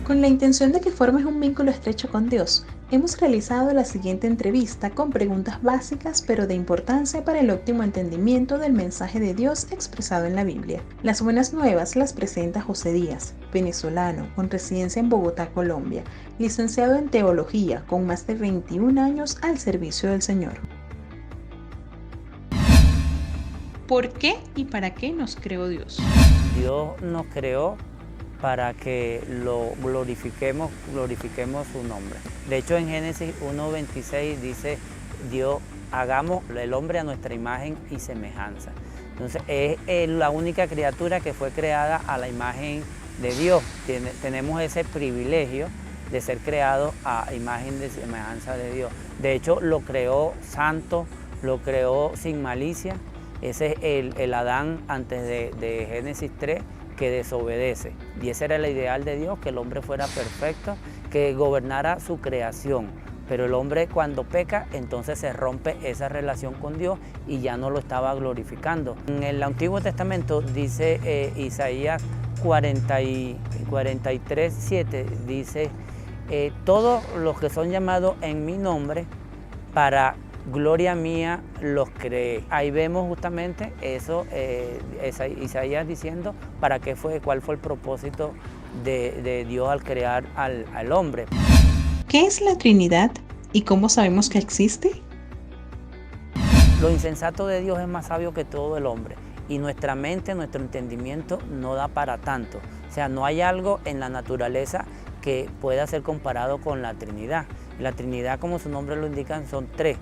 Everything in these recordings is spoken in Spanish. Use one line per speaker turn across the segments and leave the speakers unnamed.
Con la intención de que formes un vínculo estrecho con Dios, hemos realizado la siguiente entrevista con preguntas básicas pero de importancia para el óptimo entendimiento del mensaje de Dios expresado en la Biblia. Las buenas nuevas las presenta José Díaz, venezolano, con residencia en Bogotá, Colombia, licenciado en Teología, con más de 21 años al servicio del Señor. ¿Por qué y para qué nos creó Dios?
Dios nos creó para que lo glorifiquemos su nombre. De hecho, en Génesis 1:26 dice, Dios, hagamos el hombre a nuestra imagen y semejanza. Entonces, es la única criatura que fue creada a la imagen de Dios. Tenemos ese privilegio de ser creados a imagen de semejanza de Dios. De hecho, lo creó santo, lo creó sin malicia. Ese es el Adán antes de Génesis 3, que desobedece. Y ese era el ideal de Dios, que el hombre fuera perfecto, que gobernara su creación. Pero el hombre cuando peca, entonces se rompe esa relación con Dios y ya no lo estaba glorificando. En el Antiguo Testamento dice Isaías 43:7, dice, todos los que son llamados en mi nombre, para gloria mía los creé. Ahí vemos justamente eso, Isaías diciendo cuál fue el propósito de Dios al crear al hombre.
¿Qué es la Trinidad y cómo sabemos que existe?
Lo insensato de Dios es más sabio que todo el hombre y nuestra mente, nuestro entendimiento no da para tanto. O sea, no hay algo en la naturaleza que pueda ser comparado con la Trinidad. La Trinidad, como su nombre lo indica, son tres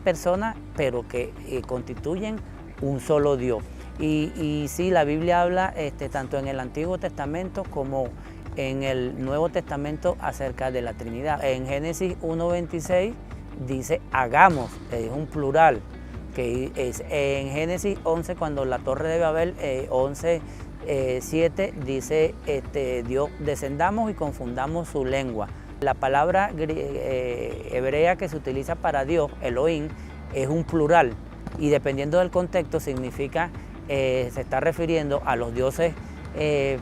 personas, pero que constituyen un solo Dios. Y sí, la Biblia habla tanto en el Antiguo Testamento como en el Nuevo Testamento acerca de la Trinidad. En Génesis 1:26 dice hagamos, es un plural, que es en Génesis 11, cuando la Torre de Babel, 11:7 dice Dios, descendamos y confundamos su lengua. La palabra hebrea que se utiliza para Dios, Elohim, es un plural y dependiendo del contexto significa, se está refiriendo a los dioses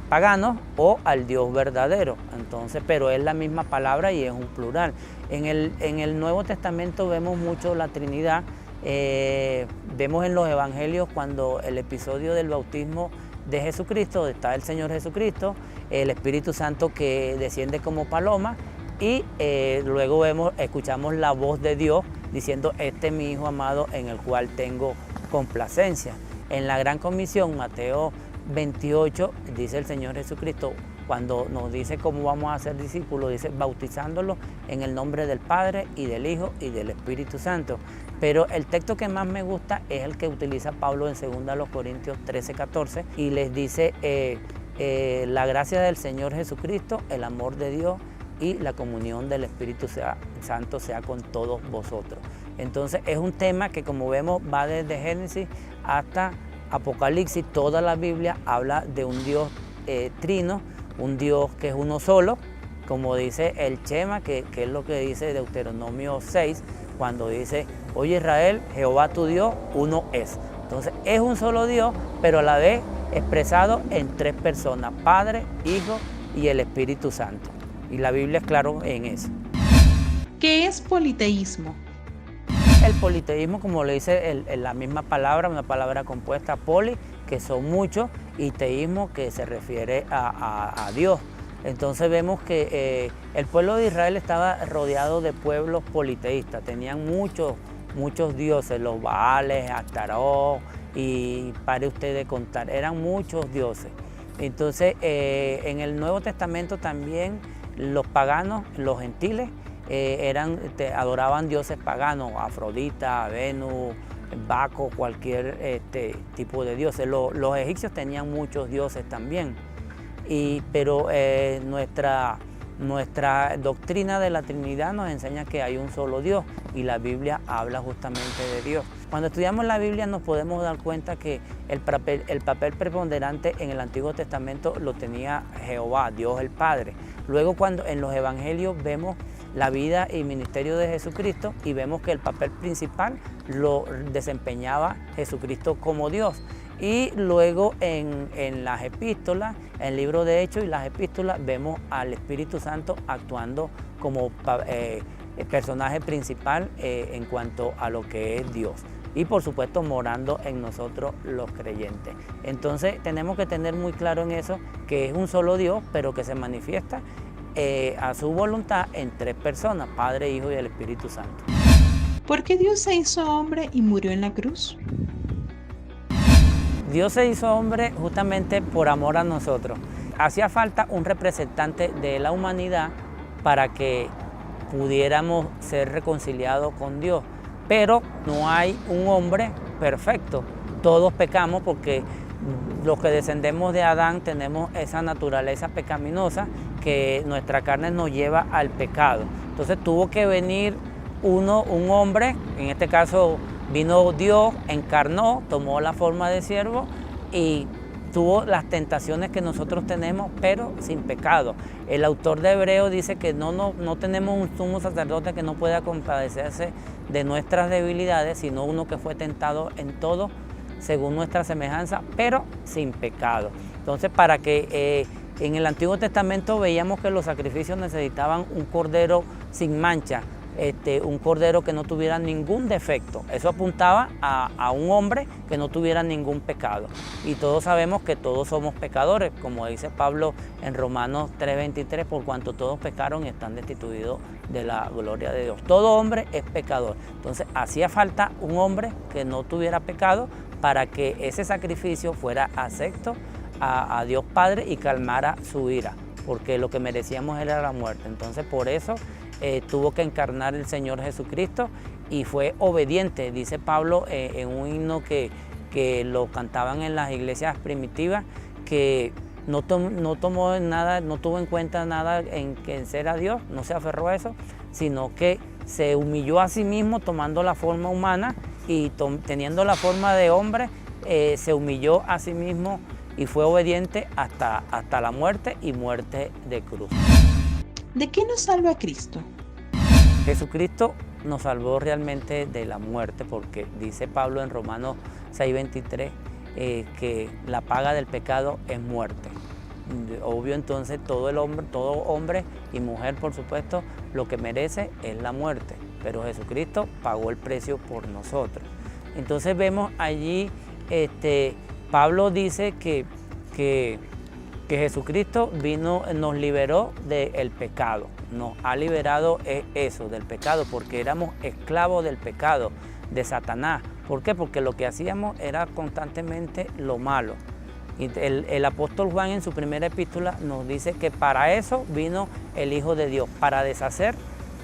paganos o al Dios verdadero. Entonces, pero es la misma palabra y es un plural. En el Nuevo Testamento vemos mucho la Trinidad. Vemos en los evangelios cuando el episodio del bautismo de Jesucristo, donde está el Señor Jesucristo, el Espíritu Santo que desciende como paloma, y luego escuchamos la voz de Dios diciendo, este es mi Hijo amado en el cual tengo complacencia. En la Gran Comisión, Mateo 28, dice el Señor Jesucristo, cuando nos dice cómo vamos a ser discípulos, dice bautizándolos en el nombre del Padre y del Hijo y del Espíritu Santo. Pero el texto que más me gusta es el que utiliza Pablo en 2 Corintios 13:14 y les dice, la gracia del Señor Jesucristo, el amor de Dios y la comunión del Espíritu Santo sea con todos vosotros. Entonces es un tema que, como vemos, va desde Génesis hasta Apocalipsis. Toda la Biblia habla de un Dios trino, un Dios que es uno solo, como dice el Shema, que es lo que dice Deuteronomio 6, cuando dice, oye Israel, Jehová tu Dios, uno es. Entonces es un solo Dios, pero a la vez expresado en tres personas, Padre, Hijo y el Espíritu Santo. Y la Biblia es claro en eso.
¿Qué es politeísmo?
El politeísmo, como le dice la misma palabra, una palabra compuesta, poli, que son muchos, y teísmo, que se refiere a Dios. Entonces vemos que el pueblo de Israel estaba rodeado de pueblos politeístas, tenían muchos dioses, los Baales, Astarot, y pare usted de contar, eran muchos dioses. Entonces en el Nuevo Testamento también los paganos, los gentiles, adoraban dioses paganos, Afrodita, Venus, Baco, cualquier tipo de dioses. Los egipcios tenían muchos dioses también, pero nuestra doctrina de la Trinidad nos enseña que hay un solo Dios y la Biblia habla justamente de Dios. Cuando estudiamos la Biblia nos podemos dar cuenta que el papel preponderante en el Antiguo Testamento lo tenía Jehová, Dios el Padre. Luego cuando en los evangelios vemos la vida y ministerio de Jesucristo y vemos que el papel principal lo desempeñaba Jesucristo como Dios. Y luego en las epístolas, en el libro de Hechos y las epístolas, vemos al Espíritu Santo actuando como personaje principal en cuanto a lo que es Dios. Y por supuesto morando en nosotros los creyentes. Entonces tenemos que tener muy claro en eso que es un solo Dios, pero que se manifiesta a su voluntad en tres personas, Padre, Hijo y el Espíritu Santo.
¿Por qué Dios se hizo hombre y murió en la cruz?
Dios se hizo hombre justamente por amor a nosotros. Hacía falta un representante de la humanidad para que pudiéramos ser reconciliados con Dios. Pero no hay un hombre perfecto. Todos pecamos porque los que descendemos de Adán tenemos esa naturaleza pecaminosa que nuestra carne nos lleva al pecado. Entonces tuvo que venir un hombre, en este caso vino Dios, encarnó, tomó la forma de siervo y tuvo las tentaciones que nosotros tenemos, pero sin pecado. El autor de Hebreos dice que no tenemos un sumo sacerdote que no pueda compadecerse de nuestras debilidades, sino uno que fue tentado en todo, según nuestra semejanza, pero sin pecado. Entonces, para que en el Antiguo Testamento veíamos que los sacrificios necesitaban un cordero sin mancha, un cordero que no tuviera ningún defecto. Eso apuntaba a un hombre que no tuviera ningún pecado. Y todos sabemos que todos somos pecadores, como dice Pablo en Romanos 3:23, por cuanto todos pecaron y están destituidos de la gloria de Dios. Todo hombre es pecador. Entonces hacía falta un hombre que no tuviera pecado para que ese sacrificio fuera acepto a Dios Padre y calmara su ira, porque lo que merecíamos era la muerte. Entonces por eso tuvo que encarnar el Señor Jesucristo y fue obediente, dice Pablo en un himno que lo cantaban en las iglesias primitivas, que no tuvo en cuenta nada en ser a Dios, no se aferró a eso, sino que se humilló a sí mismo tomando la forma humana y teniendo la forma de hombre, se humilló a sí mismo y fue obediente hasta la muerte y muerte de cruz.
¿De qué nos salva Cristo?
Jesucristo nos salvó realmente de la muerte, porque dice Pablo en Romanos 6:23 que la paga del pecado es muerte. Obvio, entonces todo hombre y mujer, por supuesto, lo que merece es la muerte, pero Jesucristo pagó el precio por nosotros. Entonces vemos allí, Pablo dice que Jesucristo vino, nos liberó del pecado, nos ha liberado eso, del pecado, porque éramos esclavos del pecado, de Satanás. ¿Por qué? Porque lo que hacíamos era constantemente lo malo. Y el apóstol Juan en su primera epístola nos dice que para eso vino el Hijo de Dios, para deshacer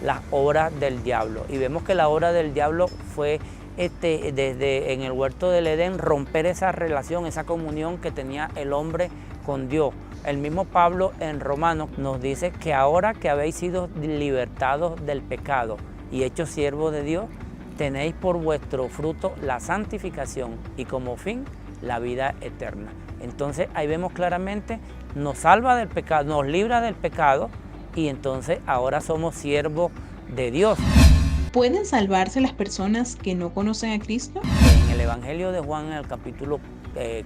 las obras del diablo. Y vemos que la obra del diablo fue desde en el huerto del Edén romper esa relación, esa comunión que tenía el hombre con Dios. El mismo Pablo en Romanos nos dice que ahora que habéis sido libertados del pecado y hechos siervos de Dios, tenéis por vuestro fruto la santificación y como fin la vida eterna. Entonces ahí vemos claramente, nos salva del pecado, nos libra del pecado y entonces ahora somos siervos de Dios.
¿Pueden salvarse las personas que no conocen a Cristo?
En el Evangelio de Juan, en el capítulo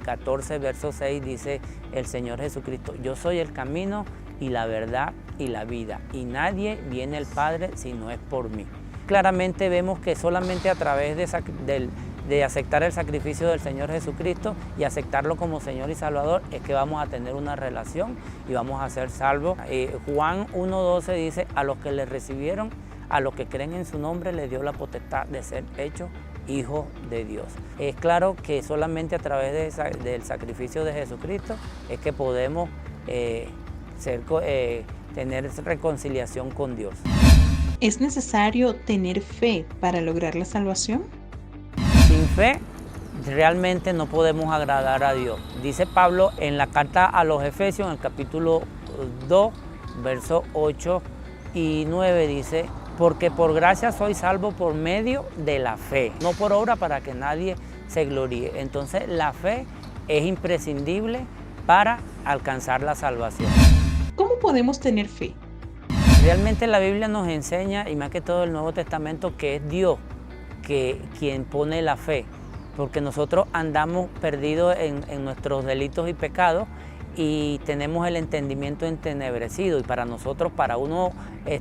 14, verso 6, dice el Señor Jesucristo: yo soy el camino y la verdad y la vida, y nadie viene al Padre si no es por mí. Claramente vemos que solamente a través de aceptar el sacrificio del Señor Jesucristo y aceptarlo como Señor y Salvador es que vamos a tener una relación y vamos a ser salvos. Juan 1:12 dice: a los que le recibieron, a los que creen en su nombre, les dio la potestad de ser hechos hijos de Dios. Es claro que solamente a través del sacrificio de Jesucristo es que podemos tener reconciliación con Dios.
¿Es necesario tener fe para lograr la salvación?
Sin fe realmente no podemos agradar a Dios. Dice Pablo en la carta a los Efesios, en el capítulo 2, versos 8 y 9, dice: porque por gracia soy salvo por medio de la fe, no por obra para que nadie se gloríe. Entonces la fe es imprescindible para alcanzar la salvación.
¿Cómo podemos tener fe?
Realmente la Biblia nos enseña, y más que todo el Nuevo Testamento, que es Dios quien pone la fe. porque nosotros andamos perdidos en nuestros delitos y pecados y tenemos el entendimiento entenebrecido, y para nosotros, para uno,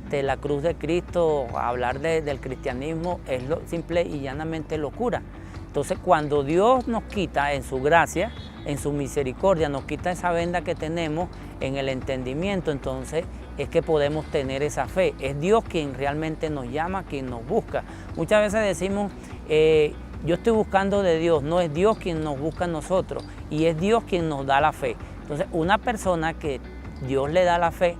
la cruz de Cristo, hablar del cristianismo es simple y llanamente locura. Entonces, cuando Dios nos quita en su gracia, en su misericordia, nos quita esa venda que tenemos en el entendimiento, entonces es que podemos tener esa fe. Es Dios quien realmente nos llama, quien nos busca. Muchas veces decimos, yo estoy buscando de Dios, no es Dios quien nos busca a nosotros, y es Dios quien nos da la fe. Entonces, una persona que Dios le da la fe,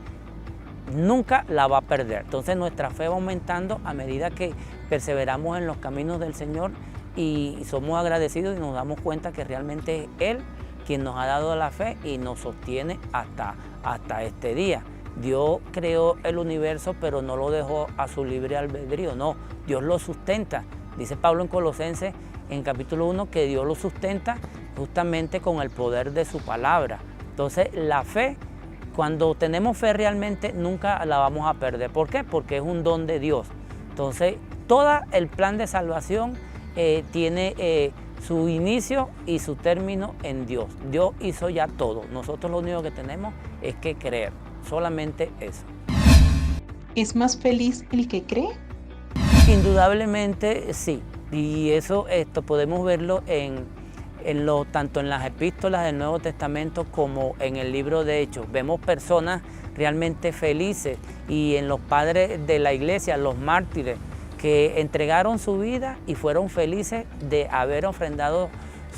nunca la va a perder. Entonces, nuestra fe va aumentando a medida que perseveramos en los caminos del Señor y somos agradecidos y nos damos cuenta que realmente es Él quien nos ha dado la fe y nos sostiene hasta este día. Dios creó el universo, pero no lo dejó a su libre albedrío, no, Dios lo sustenta. Dice Pablo en Colosenses, en capítulo 1, que Dios lo sustenta justamente con el poder de su palabra. Entonces, la fe, cuando tenemos fe realmente, nunca la vamos a perder. ¿Por qué? Porque es un don de Dios. Entonces, todo el plan de salvación tiene su inicio y su término en Dios. Dios hizo ya todo. Nosotros lo único que tenemos es que creer. Solamente eso.
¿Es más feliz el que cree?
Indudablemente sí. Y eso podemos verlo tanto en las epístolas del Nuevo Testamento como en el libro de Hechos. Vemos personas realmente felices, y en los padres de la iglesia, los mártires, que entregaron su vida y fueron felices de haber ofrendado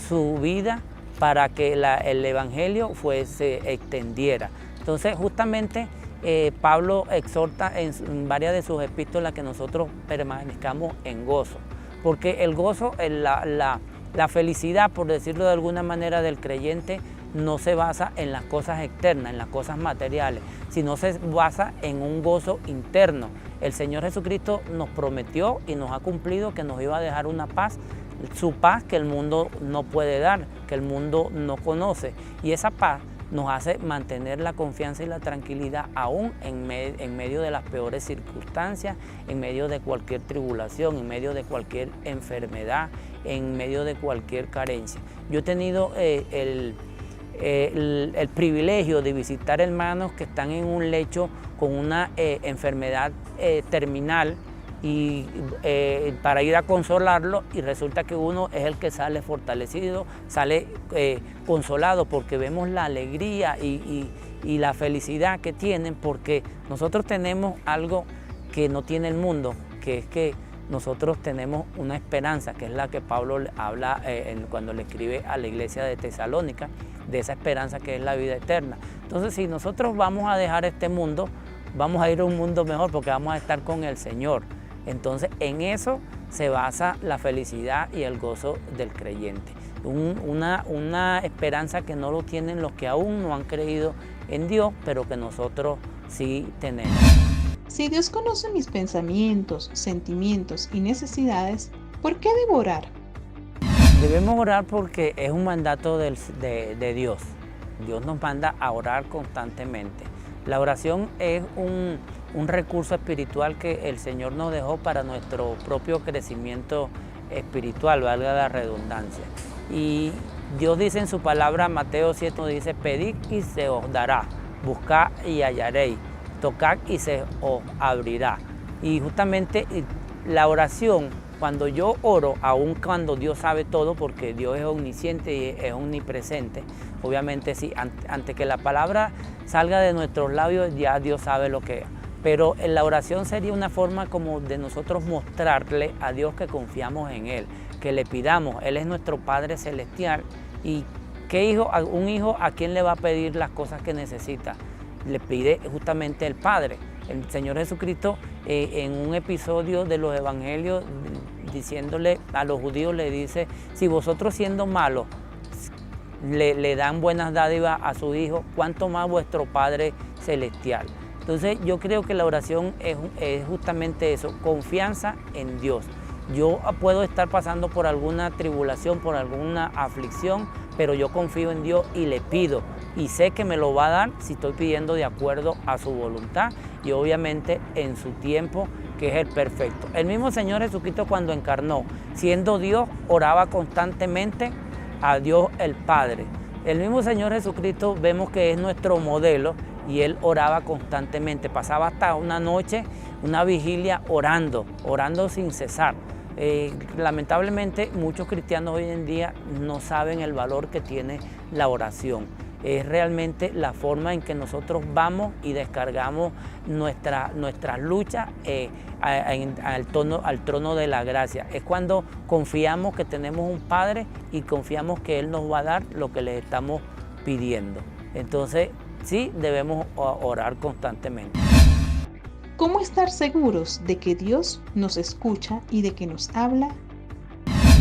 su vida para que el evangelio se extendiera. Entonces, justamente Pablo exhorta en varias de sus epístolas que nosotros permanezcamos en gozo, porque el gozo, la felicidad, por decirlo de alguna manera, del creyente no se basa en las cosas externas, en las cosas materiales, sino se basa en un gozo interno. El Señor Jesucristo nos prometió y nos ha cumplido que nos iba a dejar una paz, su paz que el mundo no puede dar, que el mundo no conoce, y esa paz nos hace mantener la confianza y la tranquilidad aún en medio de las peores circunstancias, en medio de cualquier tribulación, en medio de cualquier enfermedad, en medio de cualquier carencia. Yo he tenido el privilegio de visitar hermanos que están en un lecho con una enfermedad terminal, y para ir a consolarlo, y resulta que uno es el que sale fortalecido, sale consolado, porque vemos la alegría y la felicidad que tienen, porque nosotros tenemos algo que no tiene el mundo, que es que nosotros tenemos una esperanza, que es la que Pablo habla cuando le escribe a la iglesia de Tesalónica, de esa esperanza que es la vida eterna. Entonces, si nosotros vamos a dejar este mundo, vamos a ir a un mundo mejor, porque vamos a estar con el Señor. Entonces, en eso se basa la felicidad y el gozo del creyente. Una esperanza que no lo tienen los que aún no han creído en Dios, pero que nosotros sí tenemos.
Si Dios conoce mis pensamientos, sentimientos y necesidades, ¿por qué debo orar?
Debemos orar porque es un mandato de Dios. Dios nos manda a orar constantemente. La oración es un recurso espiritual que el Señor nos dejó para nuestro propio crecimiento espiritual, valga la redundancia. Y Dios dice en su palabra, Mateo 7, nos dice, pedid y se os dará, buscad y hallaréis, tocad y se os abrirá. Y justamente la oración, cuando yo oro, aun cuando Dios sabe todo, porque Dios es omnisciente y es omnipresente, obviamente sí, antes que la palabra salga de nuestros labios, ya Dios sabe lo que es. Pero en la oración sería una forma como de nosotros mostrarle a Dios que confiamos en Él, que le pidamos. Él es nuestro Padre Celestial, y un hijo a quién le va a pedir las cosas que necesita. Le pide justamente el Padre. El Señor Jesucristo en un episodio de los Evangelios, diciéndole a los judíos, le dice, si vosotros siendo malos le dan buenas dádivas a su hijo, ¿cuánto más vuestro Padre Celestial? Entonces yo creo que la oración es justamente eso, confianza en Dios. Yo puedo estar pasando por alguna tribulación, por alguna aflicción, pero yo confío en Dios y le pido, y sé que me lo va a dar si estoy pidiendo de acuerdo a su voluntad y obviamente en su tiempo, que es el perfecto. El mismo Señor Jesucristo, cuando encarnó siendo Dios, oraba constantemente a Dios el Padre. El mismo Señor Jesucristo vemos que es nuestro modelo y Él oraba constantemente, pasaba hasta una noche, una vigilia orando sin cesar. Lamentablemente muchos cristianos hoy en día no saben el valor que tiene la oración. Es realmente la forma en que nosotros vamos y descargamos nuestras luchas al trono de la gracia. Es cuando confiamos que tenemos un Padre y confiamos que Él nos va a dar lo que le estamos pidiendo. Entonces, sí, debemos orar constantemente.
¿Cómo estar seguros de que Dios nos escucha y de que nos habla?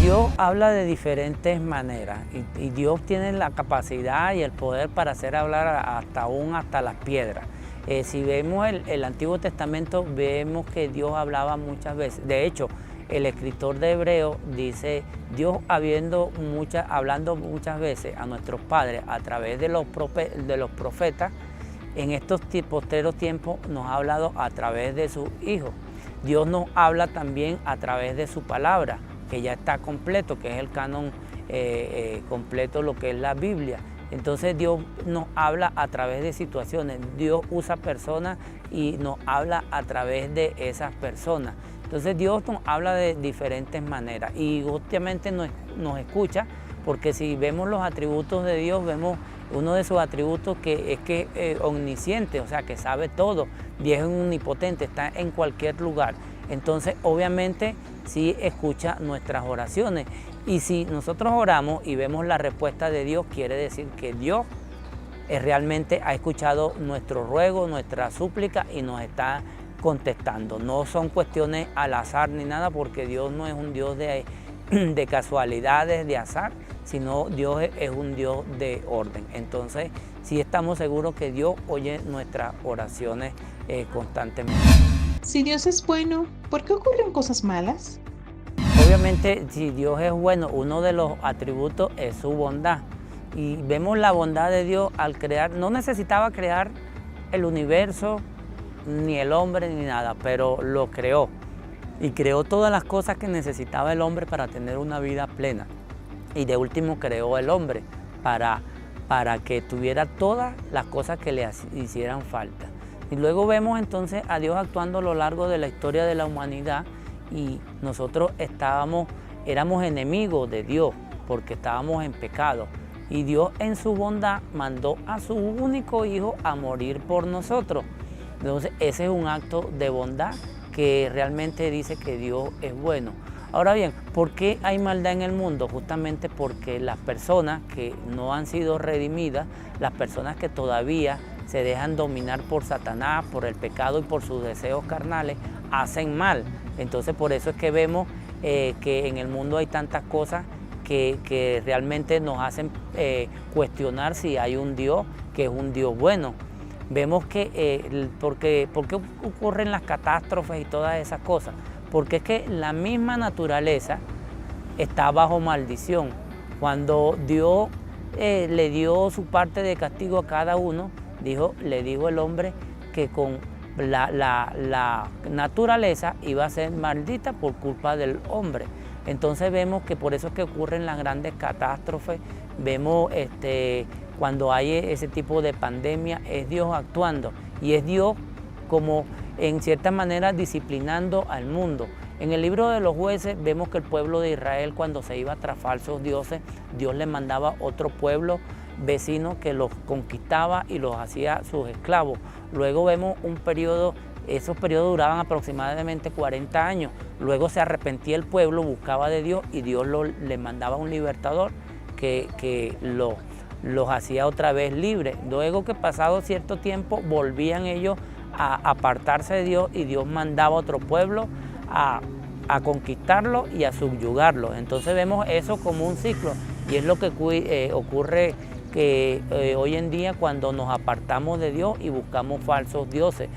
Dios habla de diferentes maneras y Dios tiene la capacidad y el poder para hacer hablar hasta las piedras. Si vemos el Antiguo Testamento, vemos que Dios hablaba muchas veces. De hecho, el escritor de Hebreos dice, Dios hablando muchas veces a nuestros padres a través de los profetas, en estos postreros tiempos nos ha hablado a través de sus hijos. Dios nos habla también a través de su palabra, que ya está completo, que es el canon completo, lo que es la Biblia. Entonces Dios nos habla a través de situaciones, Dios usa personas y nos habla a través de esas personas. Entonces Dios nos habla de diferentes maneras y obviamente nos escucha, porque si vemos los atributos de Dios, vemos uno de sus atributos que es omnisciente, o sea, que sabe todo, y es omnipotente, está en cualquier lugar. Entonces, obviamente, sí escucha nuestras oraciones. Y si nosotros oramos y vemos la respuesta de Dios, quiere decir que Dios realmente ha escuchado nuestro ruego, nuestra súplica y nos está contestando. No son cuestiones al azar ni nada, porque Dios no es un Dios de casualidades, de azar, sino Dios es un Dios de orden. Entonces, sí estamos seguros que Dios oye nuestras oraciones constantemente.
Si Dios es bueno, ¿por qué ocurren cosas malas?
Obviamente, si Dios es bueno, uno de los atributos es su bondad. Y vemos la bondad de Dios al crear. No necesitaba crear el universo, ni el hombre, ni nada, pero lo creó. Y creó todas las cosas que necesitaba el hombre para tener una vida plena. Y de último creó el hombre para que tuviera todas las cosas que le hicieran falta. Y luego vemos entonces a Dios actuando a lo largo de la historia de la humanidad y nosotros éramos enemigos de Dios porque estábamos en pecado. Y Dios en su bondad mandó a su único hijo a morir por nosotros. Entonces ese es un acto de bondad que realmente dice que Dios es bueno. Ahora bien, ¿por qué hay maldad en el mundo? Justamente porque las personas que no han sido redimidas, las personas que todavía se dejan dominar por Satanás, por el pecado y por sus deseos carnales, hacen mal. Entonces por eso es que vemos que en el mundo hay tantas cosas que realmente nos hacen cuestionar si hay un Dios que es un Dios bueno. Vemos que ¿por qué ocurren las catástrofes y todas esas cosas? Porque es que la misma naturaleza está bajo maldición. Cuando Dios le dio su parte de castigo a cada uno, le dijo el hombre que con la naturaleza iba a ser maldita por culpa del hombre. Entonces vemos que por eso es que ocurren las grandes catástrofes, vemos cuando hay ese tipo de pandemia, es Dios actuando y es Dios como en cierta manera disciplinando al mundo. En el libro de los jueces vemos que el pueblo de Israel, cuando se iba tras falsos dioses, Dios le mandaba otro pueblo vecino que los conquistaba y los hacía sus esclavos. Luego vemos un periodo, esos periodos duraban aproximadamente 40 años. Luego se arrepentía el pueblo, buscaba de Dios y Dios le mandaba un libertador que los hacía otra vez libres. Luego que pasado cierto tiempo volvían ellos a apartarse de Dios y Dios mandaba a otro pueblo a conquistarlo y a subyugarlo. Entonces vemos eso como un ciclo y es lo que ocurre que hoy en día cuando nos apartamos de Dios y buscamos falsos dioses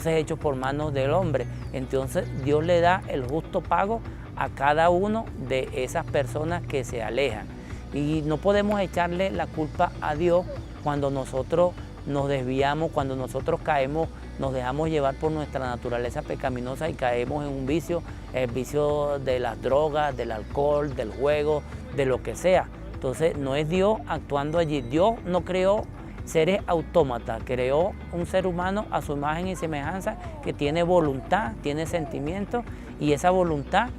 hechos por manos del hombre, entonces Dios le da el justo pago a cada uno de esas personas que se alejan. Y no podemos echarle la culpa a Dios cuando nosotros nos desviamos, cuando nosotros caemos nos dejamos llevar por nuestra naturaleza pecaminosa y caemos en un vicio, el vicio de las drogas, del alcohol, del juego, de lo que sea. Entonces no es Dios actuando allí. Dios no creó seres autómatas, creó un ser humano a su imagen y semejanza que tiene voluntad, tiene sentimientos, y esa voluntad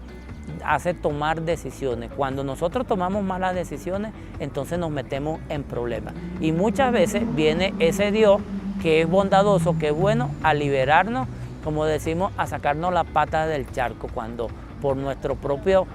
hace tomar decisiones. Cuando nosotros tomamos malas decisiones, entonces nos metemos en problemas. Y muchas veces viene ese Dios que es bondadoso, que es bueno, a liberarnos, como decimos, a sacarnos la pata del charco, cuando por nuestro propio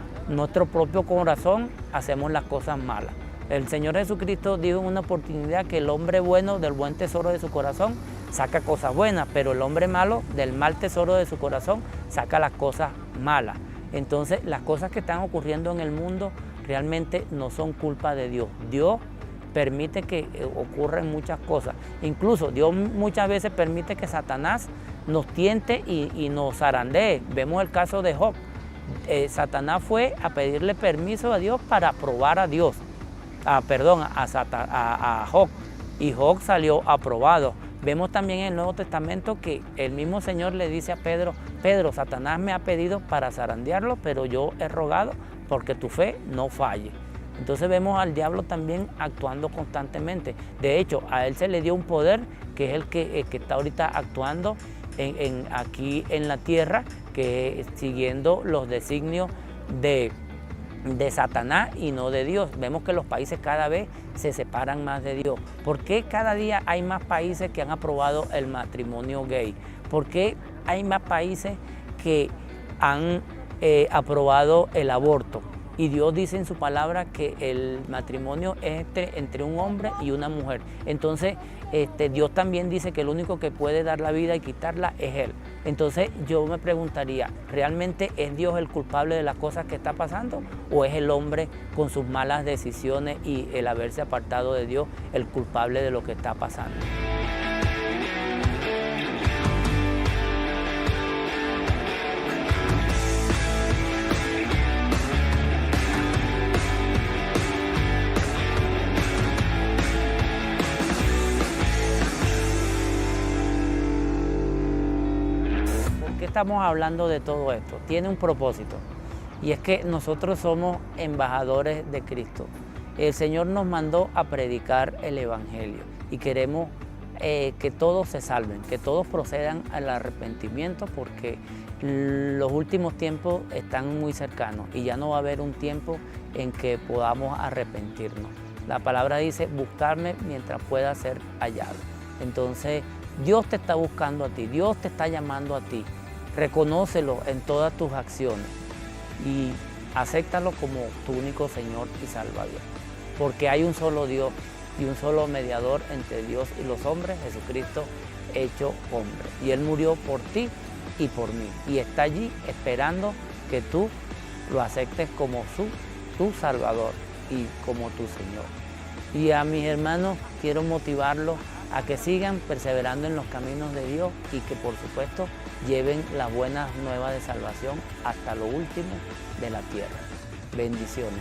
corazón hacemos las cosas malas. El Señor Jesucristo dijo en una oportunidad que el hombre bueno del buen tesoro de su corazón saca cosas buenas, pero el hombre malo del mal tesoro de su corazón saca las cosas malas. Entonces, las cosas que están ocurriendo en el mundo realmente no son culpa de Dios. Dios permite que ocurran muchas cosas. Incluso Dios muchas veces permite que Satanás nos tiente y nos zarandee. Vemos el caso de Job. Satanás fue a pedirle permiso a Dios para probar a Dios. A Job, y Job salió aprobado. Vemos también en el Nuevo Testamento que el mismo Señor le dice a Pedro: Pedro, Satanás me ha pedido para zarandearlo, pero yo he rogado porque tu fe no falle. Entonces vemos al diablo también actuando constantemente. De hecho, a él se le dio un poder que es el que está ahorita actuando aquí en la tierra, que siguiendo los designios de Satanás y no de Dios. Vemos que los países cada vez se separan más de Dios. ¿Por qué cada día hay más países que han aprobado el matrimonio gay? ¿Por qué hay más países que han aprobado el aborto? Y Dios dice en su palabra que el matrimonio es entre un hombre y una mujer. Entonces, Dios también dice que el único que puede dar la vida y quitarla es Él. Entonces, yo me preguntaría, ¿realmente es Dios el culpable de las cosas que está pasando? ¿O es el hombre con sus malas decisiones y el haberse apartado de Dios el culpable de lo que está pasando? ¿Por qué estamos hablando de todo esto? Tiene un propósito, y es que nosotros somos embajadores de Cristo. El Señor nos mandó a predicar el Evangelio y queremos que todos se salven, que todos procedan al arrepentimiento, porque los últimos tiempos están muy cercanos y ya no va a haber un tiempo en que podamos arrepentirnos. La palabra dice: buscarme mientras pueda ser hallado. Entonces, Dios te está buscando a ti, Dios te está llamando a ti. Reconócelo en todas tus acciones y acéptalo como tu único Señor y Salvador. Porque hay un solo Dios y un solo mediador entre Dios y los hombres, Jesucristo hecho hombre. Y Él murió por ti y por mí. Y está allí esperando que tú lo aceptes como tu Salvador y como tu Señor. Y a mis hermanos quiero motivarlos a que sigan perseverando en los caminos de Dios y que, por supuesto, lleven las buenas nuevas de salvación hasta lo último de la tierra. Bendiciones.